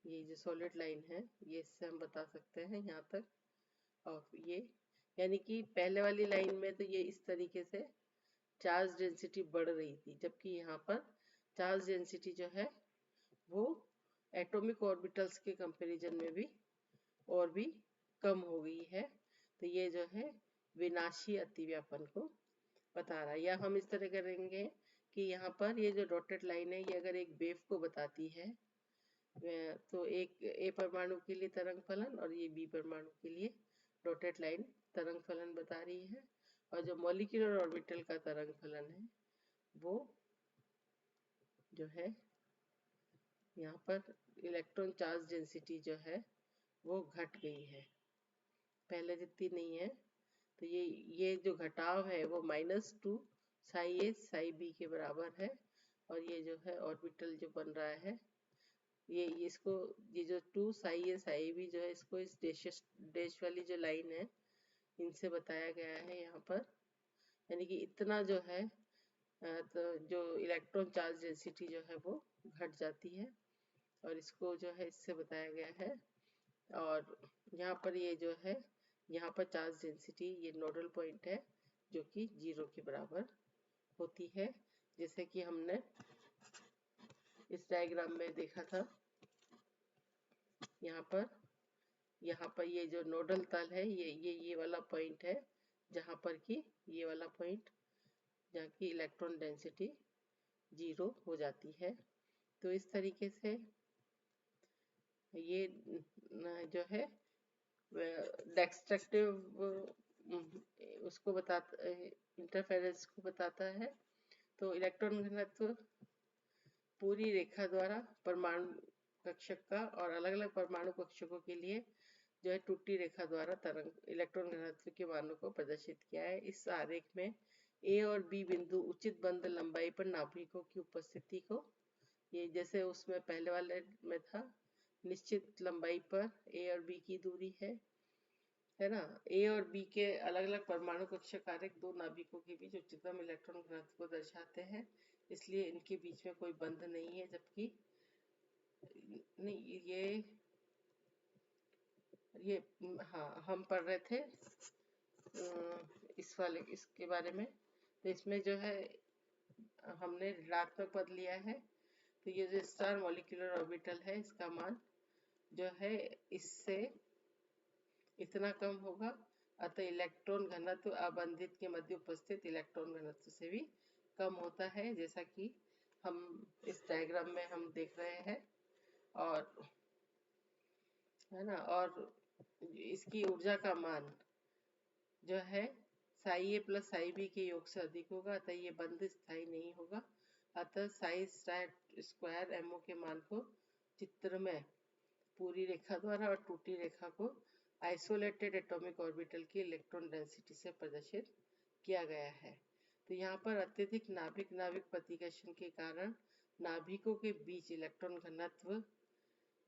ये जो सॉलिड लाइन है ये इससे हम बता सकते हैं यहाँ तक। और ये यानी कि पहले वाली लाइन में तो ये इस तरीके से चार्ज डेंसिटी बढ़ रही थी, जबकि यहाँ पर चार्ज डेंसिटी जो है वो एटॉमिक ऑर्बिटल्स के कंपैरिजन में भी और भी कम हो गई है। तो ये जो है विनाशी अतिव्यापन को बता रहा है। या हम इस तरह करेंगे कि यहाँ पर ये जो डॉटेड लाइन है ये अगर एक वेव को बताती है तो एक ए परमाणु के लिए तरंग फलन और ये बी परमाणु के लिए डॉटेड लाइन तरंग फलन बता रही है। और जो मॉलिक्यूलर ऑर्बिटल का तरंग फलन है वो जो है यहाँ पर इलेक्ट्रॉन चार्ज डेंसिटी जो है वो घट गई है, पहले जितनी नहीं है। तो ये जो घटाव है वो -2 साई ए साई बी के बराबर है। और ये जो है ऑर्बिटल जो बन रहा है ये इसको ये जो 2 साई ए साई बी जो है इसको इस डैश वाली जो लाइन है इनसे बताया गया है यहाँ पर। यानी कि इतना जो है तो जो इलेक्ट्रॉन चार्ज डेंसिटी जो है वो घट जाती है, और इसको जो है इससे बताया गया है। और यहाँ पर ये जो है यहाँ पर चार्ज डेंसिटी ये नोडल पॉइंट है जो कि 0 के बराबर होती है, जैसे कि हमने इस डायग्राम में देखा था। यहाँ पर ये जो नोडल तल है ये वाला पॉइंट है जहाँ पर कि ये वाला पॉइंट जहाँ की इलेक्ट्रॉन डेंसिटी 0 हो जाती है। तो इस तरीके से ये जो है डेस्ट्रक्टिव उसको बताता इंटरफेरेंस को बताता है। तो इलेक्ट्रॉन घनत्व पूरी रेखा द्वारा परमाणु कक्षक का और अलग अलग परमाणु कक्षकों के लिए जो है टूटी रेखा द्वारा तरंग इलेक्ट्रॉन घनत्व के मानों को प्रदर्शित किया है। इस आरेख में ए और बी बिंदु उचित बंध लंबाई पर नाभिकों की उपस्थिति को, ये जैसे उसमें पहले वाले में था, निश्चित लंबाई पर ए और बी की दूरी है ना। ए और बी के अलग अलग परमाणु कक्षक आरेख दो नाभिकों के बीच उच्चतम इलेक्ट्रॉन घनत्व को दर्शाते हैं, इसलिए इनके बीच में कोई बंध नहीं है। जबकि नहीं ये हाँ हम पढ़ रहे थे इसके बारे में। तो इसमें जो है हमने ऋणात्मक पद लिया है, तो ये जो स्टार मॉलिक्यूलर ऑर्बिटल है इसका मान जो है इससे इतना कम होगा, अतः इलेक्ट्रॉन घनत्व अबंधित के मध्य उपस्थित इलेक्ट्रॉन घनत्व से भी कम होता है, जैसा कि हम इस डायग्राम में हम देख रहे हैं। और है ना, और इसकी ऊर्जा का मान जो है Sai A plus psi B के योग से अधिक होगा, अतः ये बंध स्थायी नहीं होगा। अतः साई स्क्वायर एमओ के मान को चित्र में पूरी रेखा द्वारा और टूटी रेखा को आइसोलेटेड एटॉमिक ऑर्बिटल की इलेक्ट्रॉन डेंसिटी से प्रदर्शित किया गया है। तो यहाँ पर अत्यधिक नाभिक नाभिक प्रतिकर्षण के कारण नाभिकों के बीच इलेक्ट्रॉन घनत्व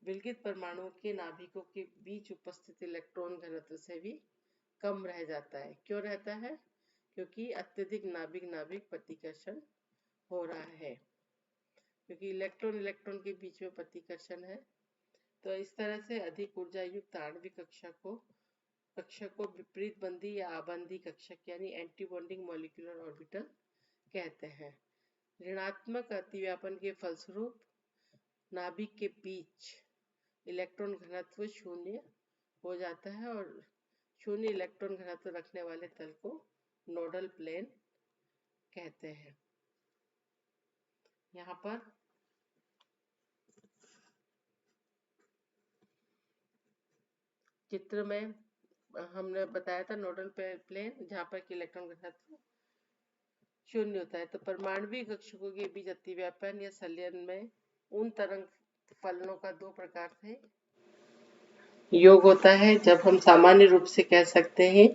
विलगित परमाणुओं के नाभिकों के बीच उपस्थित इलेक्ट्रॉन घनत्व से भी कम रह जाता है। क्यों रहता है? क्योंकि अत्यधिक नाभिक नाभिक प्रतिकर्षण हो रहा है, क्योंकि इलेक्ट्रॉन इलेक्ट्रॉन के बीच में प्रतिकर्षण है। तो इस तरह से अधिक ऊर्जा युक्त आणविक कक्षक को विपरीत बंधी या आबंधी कक्षक यानी एंटी बॉन्डिंग मॉलिक्यूलर ऑर्बिटल कहते हैं। ऋणात्मक अतिव्यापन के फलस्वरूप नाभिक के बीच इलेक्ट्रॉन घनत्व शून्य हो जाता है और शून्य इलेक्ट्रॉन घनत्व रखने वाले तल को नोडल प्लेन कहते हैं। यहाँ पर चित्र में हमने बताया था नोडल प्लेन जहाँ पर कि इलेक्ट्रॉन घनत्व शून्य होता है। तो परमाणविक कक्षकों के बीच अतिव्यापन या संलयन में उन तरंग फलनों का दो प्रकार से योग होता है। जब हम सामान्य रूप से कह सकते हैं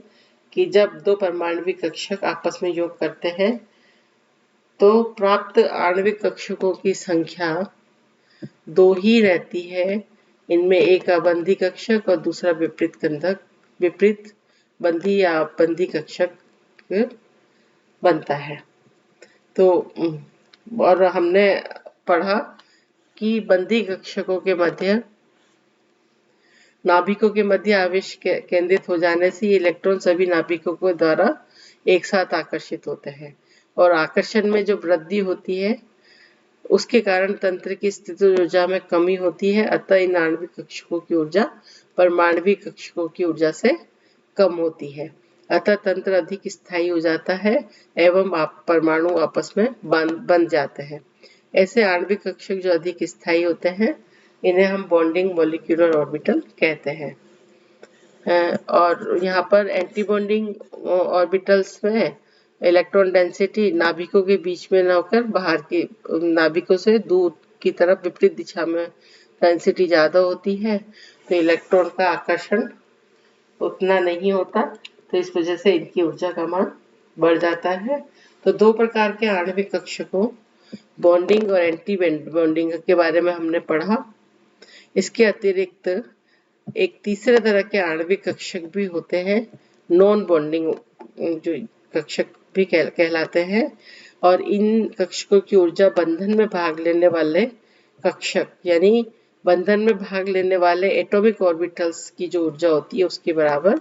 कि जब दो परमाणविक कक्षक आपस में योग करते हैं तो प्राप्त आणविक कक्षकों की संख्या दो ही रहती है। इनमें एक अबंधी कक्षक और दूसरा विपरीत बंधी या अपबंधी कक्षक बनता है। तो और हमने पढ़ा कि बंधी कक्षकों के मध्य नाभिकों के मध्य आवेश केंद्रित हो जाने से ये इलेक्ट्रॉन सभी नाभिकों के द्वारा एक साथ आकर्षित होते हैं और आकर्षण में जो वृद्धि होती है उसके कारण तंत्र की स्थितिज ऊर्जा में कमी होती है। अतः इन आणविक कक्षकों की ऊर्जा परमाणविक कक्षकों की ऊर्जा से कम होती है। अतः तंत्र अधिक स्थायी हो जाता है एवं परमाणु आपस में बंध जाते हैं। ऐसे आणविक कक्षक जो अधिक स्थायी होते हैं इन्हें हम बॉन्डिंग मॉलिक्यूलर ऑर्बिटल कहते हैं। और यहाँ पर एंटी बॉन्डिंग ऑर्बिटल्स में इलेक्ट्रॉन डेंसिटी नाभिकों के बीच में न होकर बाहर के नाभिकों से दूर की तरफ विपरीत दिशा में डेंसिटी ज्यादा होती है, तो इलेक्ट्रॉन का आकर्षण उतना नहीं होता, तो इस वजह से इनकी ऊर्जा का मान बढ़ जाता है। तो दो प्रकार के आणविक कक्षकों बॉन्डिंग और एंटी बॉन्डिंग के बारे में हमने पढ़ा। इसके अतिरिक्त एक तीसरे तरह के आणविक कक्षक भी होते हैं, नॉन बॉन्डिंग जो कक्षक भी कहलाते हैं। और इन कक्षकों की ऊर्जा बंधन में भाग लेने वाले कक्षक यानी बंधन में भाग लेने वाले एटॉमिक ऑर्बिटल्स की जो ऊर्जा होती है उसके बराबर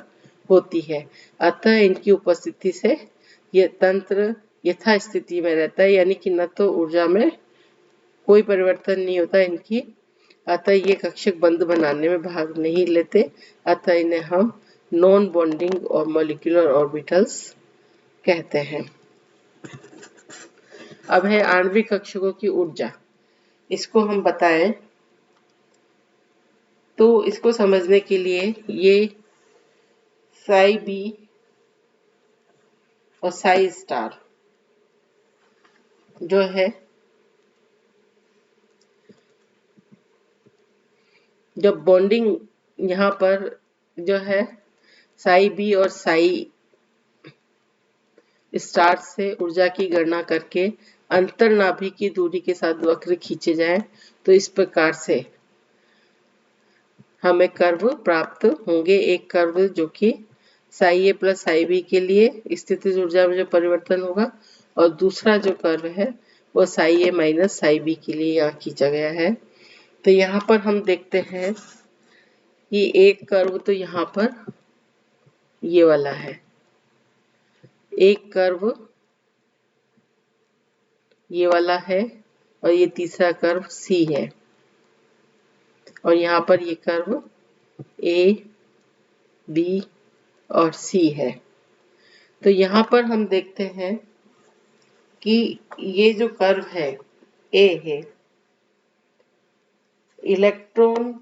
होती है। अतः इनकी उपस्थिति से यह तंत्र यथास्थिति में रहता है, यानी कि न तो ऊर्जा में कोई परिवर्तन नहीं होता इनकी। अतः ये कक्षक बंध बनाने में भाग नहीं लेते, अतः इन्हें हम नॉन बॉन्डिंग और मॉलिक्यूलर ऑर्बिटल्स कहते हैं। अब है आणविक कक्षकों की ऊर्जा, इसको हम बताएं तो इसको समझने के लिए ये साई बी और साई स्टार जो है, जब बॉन्डिंग यहाँ पर जो है साई बी और साई स्टार से ऊर्जा की गणना करके अंतर नाभिक की दूरी के साथ वक्र खींचे जाएं तो इस प्रकार से हमें कर्व प्राप्त होंगे। एक कर्व जो कि Sai A plus psi B के लिए स्थितिज ऊर्जा में जो परिवर्तन होगा और दूसरा जो कर्व है वो साई ए माइनस साई बी के लिए यहाँ खींचा गया है। तो यहाँ पर हम देखते हैं कि एक कर्व तो यहाँ पर ये वाला है, एक कर्व ये वाला है और ये तीसरा कर्व सी है और यहाँ पर ये कर्व ए बी और सी है। तो यहाँ पर हम देखते हैं कि ये जो कर्व है ए है, इलेक्ट्रॉन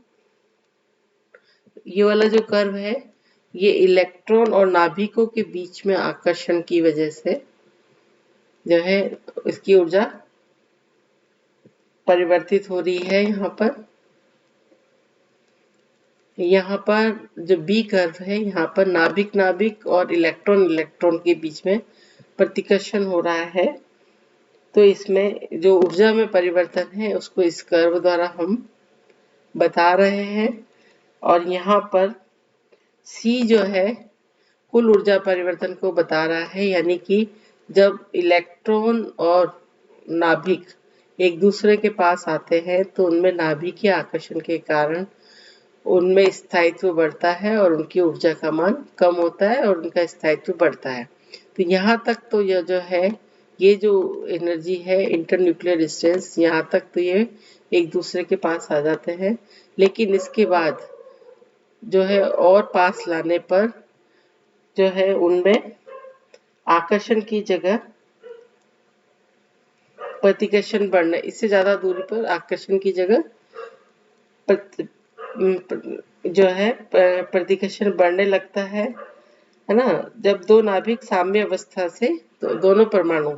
ये वाला जो कर्व है ये इलेक्ट्रॉन और नाभिकों के बीच में आकर्षण की वजह से जो है इसकी ऊर्जा परिवर्तित हो रही है। यहाँ पर जो बी कर्व है यहाँ पर नाभिक और इलेक्ट्रॉन के बीच में प्रतिकर्षण हो रहा है, तो इसमें जो ऊर्जा में परिवर्तन है उसको इस कर्व द्वारा हम बता रहे हैं। और यहाँ पर सी जो है कुल ऊर्जा परिवर्तन को बता रहा है, यानी कि जब इलेक्ट्रॉन और नाभिक एक दूसरे के पास आते हैं तो उनमें नाभिकीय आकर्षण के कारण उनमें स्थायित्व बढ़ता है और उनकी ऊर्जा का मान कम होता है और उनका स्थायित्व बढ़ता है। तो यहाँ तक तो यह जो है ये जो एनर्जी है इंटरन्यूक्लियर डिस्टेंस, यहाँ तक तो ये एक दूसरे के पास आ जाते हैं, लेकिन इसके बाद जो है और पास लाने पर जो है उनमें आकर्षण की जगह प्रतिकर्षण बढ़ने, इससे ज्यादा दूरी पर आकर्षण की जगह जो है प्रतिकर्षण बढ़ने लगता है ना। जब दो नाभिक साम्य अवस्था से तो दोनों परमाणु,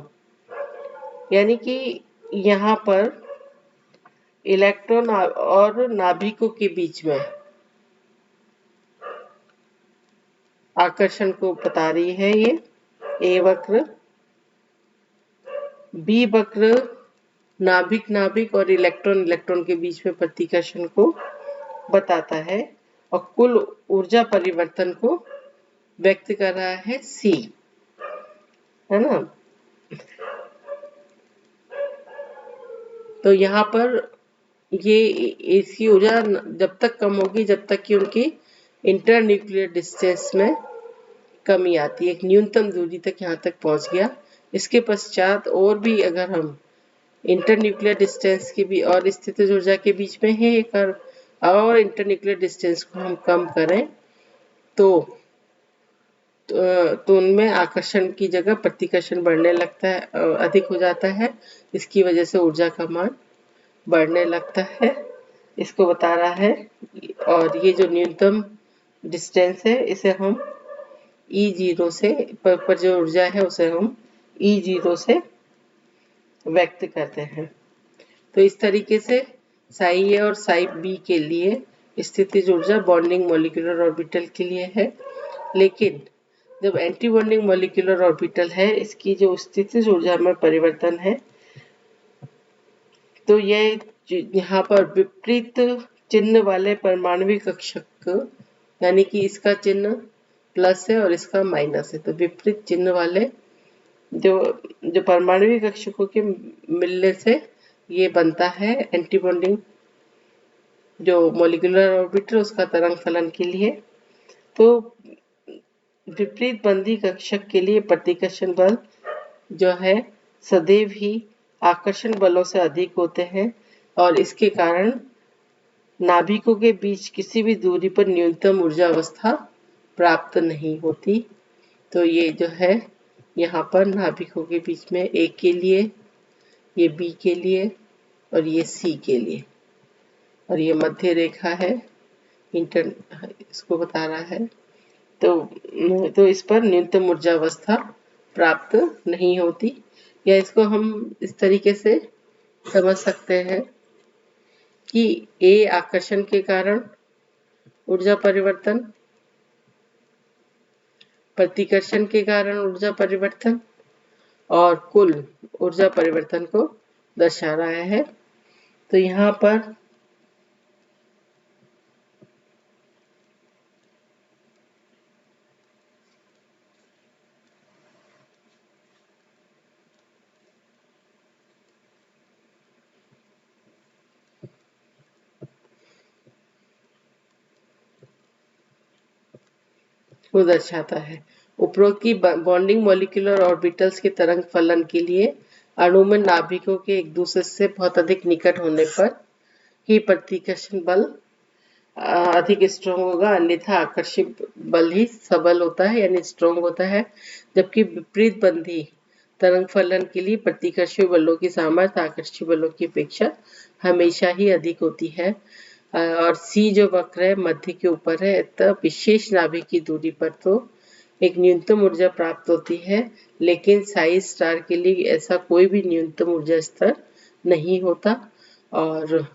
यानी कि यहाँ पर इलेक्ट्रॉन और नाभिकों के बीच में आकर्षण को बता रही है ये ए वक्र। बी वक्र नाभिक नाभिक और इलेक्ट्रॉन इलेक्ट्रॉन के बीच में प्रतिकर्षण को बताता है, और कुल ऊर्जा परिवर्तन को व्यक्त कर रहा है सी, है ना। तो यहाँ पर ये इसकी ऊर्जा जब तक कम होगी जब तक कि उनकी इंटरन्यूक्लियर डिस्टेंस में कमी आती है, एक न्यूनतम दूरी तक यहाँ तक पहुंच गया। इसके पश्चात और भी अगर हम इंटरन्यूक्लियर डिस्टेंस की भी और स्थितिज ऊर्जा के बीच में है एक और इंटरन्यूक्लियर डिस्टेंस को हम कम करें तो उनमें आकर्षण की जगह प्रतिकर्षण बढ़ने लगता है, अधिक हो जाता है। इसकी वजह से ऊर्जा का मान बढ़ने लगता है, इसको बता रहा है। और ये जो न्यूनतम डिस्टेंस है इसे हम E0 से पर जो ऊर्जा है उसे हम E0 से व्यक्त करते हैं। तो इस तरीके से साई ए और साई बी के लिए स्थितिज ऊर्जा बॉन्डिंग मॉलिक्यूलर ऑर्बिटल के लिए है, लेकिन जब एंटी बॉन्डिंग मॉलिक्यूलर ऑर्बिटल है इसकी जो स्थितिज ऊर्जा में परिवर्तन है, तो ये यहाँ पर विपरीत चिन्ह वाले परमाणविक कक्षक, यानी कि इसका चिन्ह प्लस है और इसका माइनस है, तो विपरीत चिन्ह वाले जो जो परमाणविक कक्षकों के मिलने से ये बनता है एंटी बॉन्डिंग जो मॉलिक्यूलर ऑर्बिटल उसका तरंग फलन के लिए। तो विपरीत बंदी कक्षक के लिए प्रतिकर्षण बल जो है सदैव ही आकर्षण बलों से अधिक होते हैं, और इसके कारण नाभिकों के बीच किसी भी दूरी पर न्यूनतम ऊर्जा अवस्था प्राप्त नहीं होती। तो ये जो है यहाँ पर नाभिकों के बीच में ए के लिए, ये बी के लिए और ये सी के लिए, और ये मध्य रेखा है इंटर, इसको बता रहा है। तो इस पर न्यूनतम ऊर्जा अवस्था प्राप्त नहीं होती, या इसको हम इस तरीके से समझ सकते हैं कि ए आकर्षण के कारण ऊर्जा परिवर्तन, प्रतिकर्षण के कारण ऊर्जा परिवर्तन और कुल ऊर्जा परिवर्तन को दर्शा रहा है। तो यहाँ पर को दर्शाता है। उपरोक्त की बॉन्डिंग मॉलिक्यूलर ऑर्बिटल्स के तरंग फलन के लिए अणु में नाभिकों के एक दूसरे से बहुत अधिक निकट होने पर ही प्रतिकर्षण बल अधिक स्ट्रॉन्ग होगा, अन्यथा आकर्षित बल ही सबल होता है यानी स्ट्रॉन्ग होता है। जबकि विपरीत बंधी तरंग फलन के लिए प्रतिकर्षी बलों की सामर्थ्य आकर्षी बलों की अपेक्षा हमेशा ही अधिक होती है। और सी जो वक्र है मध्य के ऊपर है, तब विशेष नाभिक की दूरी पर तो एक न्यूनतम ऊर्जा प्राप्त होती है, लेकिन साई स्टार के लिए ऐसा कोई भी न्यूनतम ऊर्जा स्तर नहीं होता। और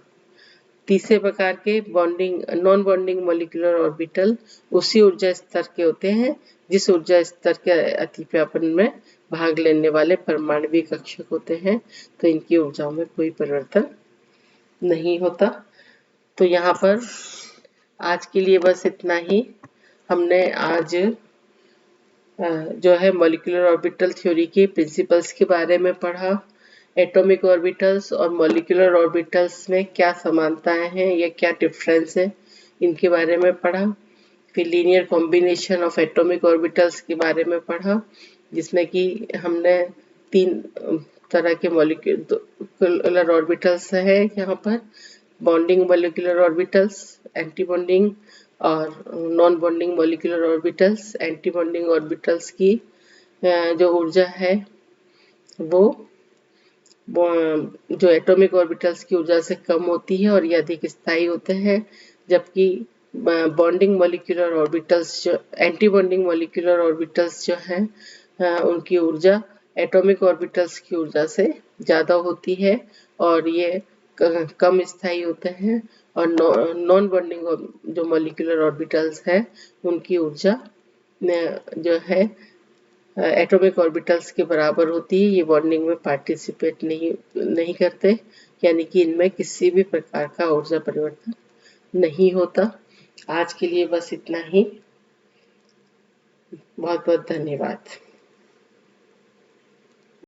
तीसरे प्रकार के bonding non bonding molecular orbital उसी ऊर्जा स्तर के होते हैं जिस ऊर्जा स्तर के अतिव्यापन में भाग लेने वाले परमाणविक कक्षक होते हैं, तो इनकी ऊर्जाओं में कोई परिवर्तन नहीं होता। तो यहाँ पर आज के लिए बस इतना ही। हमने आज जो है मॉलिक्यूलर ऑर्बिटल थ्योरी के प्रिंसिपल्स के बारे में पढ़ा, एटॉमिक ऑर्बिटल्स और मॉलिक्यूलर ऑर्बिटल्स में क्या समानताएं हैं या क्या डिफरेंस है इनके बारे में पढ़ा। फिर linear combination of atomic orbitals के बारे में पढ़ा, जिसमें कि हमने तीन तरह के मॉलिक्यूलर ऑर्बिटल्स है यहाँ पर, bonding molecular orbitals, anti bonding और non bonding molecular orbitals. Anti bonding orbitals की जो ऊर्जा है वो जो एटॉमिक ऑर्बिटल्स की ऊर्जा से कम होती है और ये अधिक स्थायी होते हैं, जबकि बॉन्डिंग मॉलिक्यूलर ऑर्बिटल्स जो एंटी बॉन्डिंग मॉलिक्यूलर ऑर्बिटल्स जो हैं उनकी ऊर्जा एटॉमिक ऑर्बिटल्स की ऊर्जा से ज़्यादा होती है और ये कम स्थायी होते हैं। और नॉन बॉन्डिंग जो मॉलिक्यूलर ऑर्बिटल्स है उनकी ऊर्जा जो है एटॉमिक ऑर्बिटल्स के बराबर होती है। ये बॉन्डिंग में पार्टिसिपेट नहीं करते, यानी कि इनमें किसी भी प्रकार का ऊर्जा परिवर्तन नहीं होता। आज के लिए बस इतना ही। बहुत बहुत धन्यवाद।